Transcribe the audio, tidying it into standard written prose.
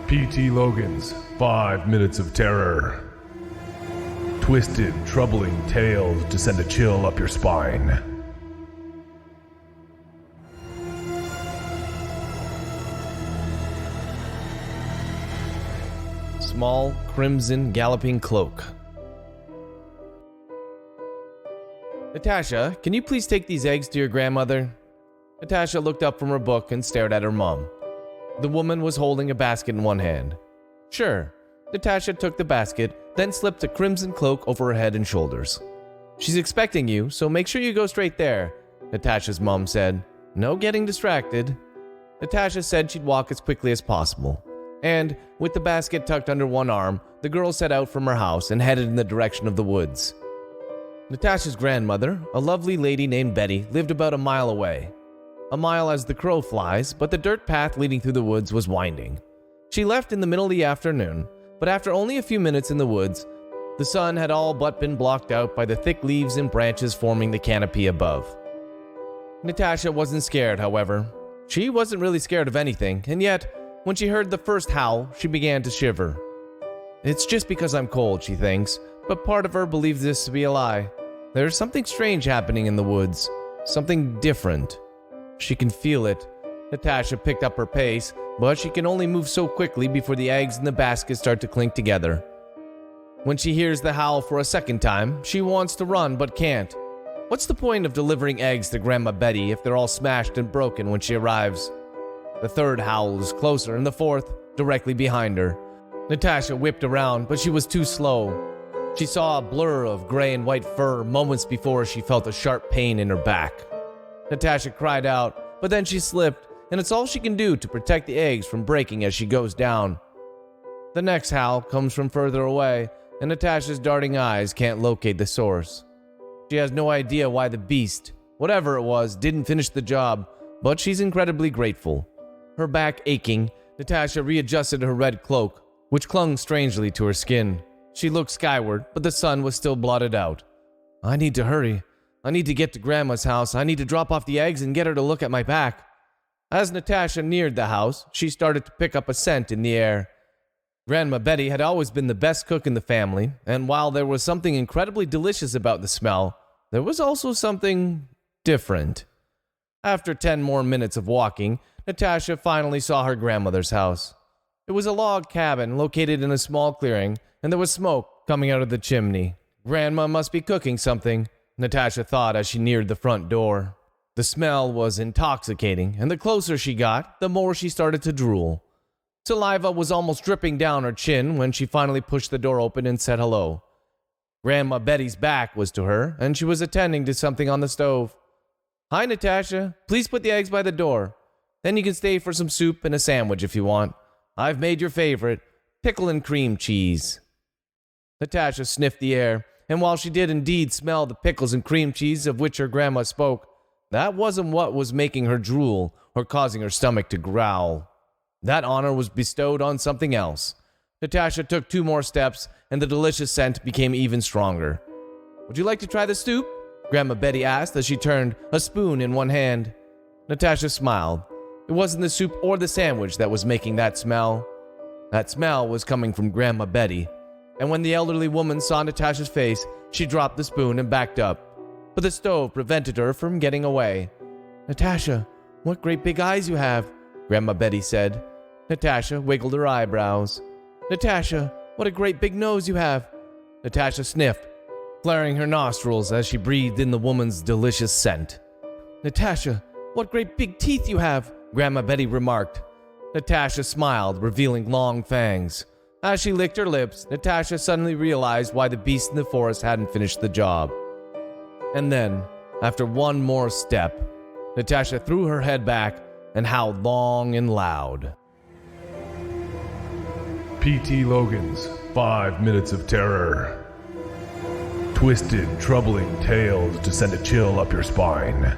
P.T. Logan's 5 Minutes of Terror. Twisted, troubling tales to send a chill up your spine. Small, crimson, galloping cloak. Natasha, can you please take these eggs to your grandmother? Natasha looked up from her book and stared at her mom. The woman was holding a basket in one hand. Sure. Natasha took the basket, then slipped a crimson cloak over her head and shoulders. She's expecting you, so make sure you go straight there, Natasha's mom said. No getting distracted. Natasha said she'd walk as quickly as possible. And, with the basket tucked under one arm, the girl set out from her house and headed in the direction of the woods. Natasha's grandmother, a lovely lady named Betty, lived about a mile away. A mile as the crow flies, but the dirt path leading through the woods was winding. She left in the middle of the afternoon, but after only a few minutes in the woods, the sun had all but been blocked out by the thick leaves and branches forming the canopy above. Natasha wasn't scared, however. She wasn't really scared of anything, and yet, when she heard the first howl, she began to shiver. It's just because I'm cold, she thinks, but part of her believes this to be a lie. There's something strange happening in the woods, something different. She can feel it. Natasha picked up her pace, but she can only move so quickly before the eggs in the basket start to clink together. When she hears the howl for a second time, she wants to run but can't. What's the point of delivering eggs to Grandma Betty if they're all smashed and broken when she arrives? The third howl is closer and the fourth directly behind her. Natasha whipped around, but she was too slow. She saw a blur of gray and white fur moments before she felt a sharp pain in her back. Natasha cried out, but then she slipped, and it's all she can do to protect the eggs from breaking as she goes down. The next howl comes from further away, and Natasha's darting eyes can't locate the source. She has no idea why the beast, whatever it was, didn't finish the job, but she's incredibly grateful. Her back aching, Natasha readjusted her red cloak, which clung strangely to her skin. She looked skyward, but the sun was still blotted out. I need to hurry. I need to get to Grandma's house. I need to drop off the eggs and get her to look at my back. As Natasha neared the house, she started to pick up a scent in the air. Grandma Betty had always been the best cook in the family, and while there was something incredibly delicious about the smell, there was also something different. After 10 more minutes of walking, Natasha finally saw her grandmother's house. It was a log cabin located in a small clearing, and there was smoke coming out of the chimney. Grandma must be cooking something, Natasha thought as she neared the front door. The smell was intoxicating, and the closer she got, the more she started to drool. Saliva was almost dripping down her chin when she finally pushed the door open and said hello. Grandma Betty's back was to her, and she was attending to something on the stove. Hi, Natasha. Please put the eggs by the door. Then you can stay for some soup and a sandwich if you want. I've made your favorite, pickle and cream cheese. Natasha sniffed the air, and while she did indeed smell the pickles and cream cheese of which her grandma spoke, that wasn't what was making her drool or causing her stomach to growl. That honor was bestowed on something else. Natasha took 2 more steps, and the delicious scent became even stronger. Would you like to try the soup? Grandma Betty asked as she turned, a spoon in one hand. Natasha smiled. It wasn't the soup or the sandwich that was making that smell. That smell was coming from Grandma Betty. And when the elderly woman saw Natasha's face, she dropped the spoon and backed up. But the stove prevented her from getting away. Natasha, what great big eyes you have, Grandma Betty said. Natasha wiggled her eyebrows. Natasha, what a great big nose you have. Natasha sniffed, flaring her nostrils as she breathed in the woman's delicious scent. Natasha, what great big teeth you have, Grandma Betty remarked. Natasha smiled, revealing long fangs. As she licked her lips, Natasha suddenly realized why the beast in the forest hadn't finished the job. And then, after one more step, Natasha threw her head back and howled long and loud. P.T. Logan's 5 Minutes of Terror. Twisted, troubling tales to send a chill up your spine.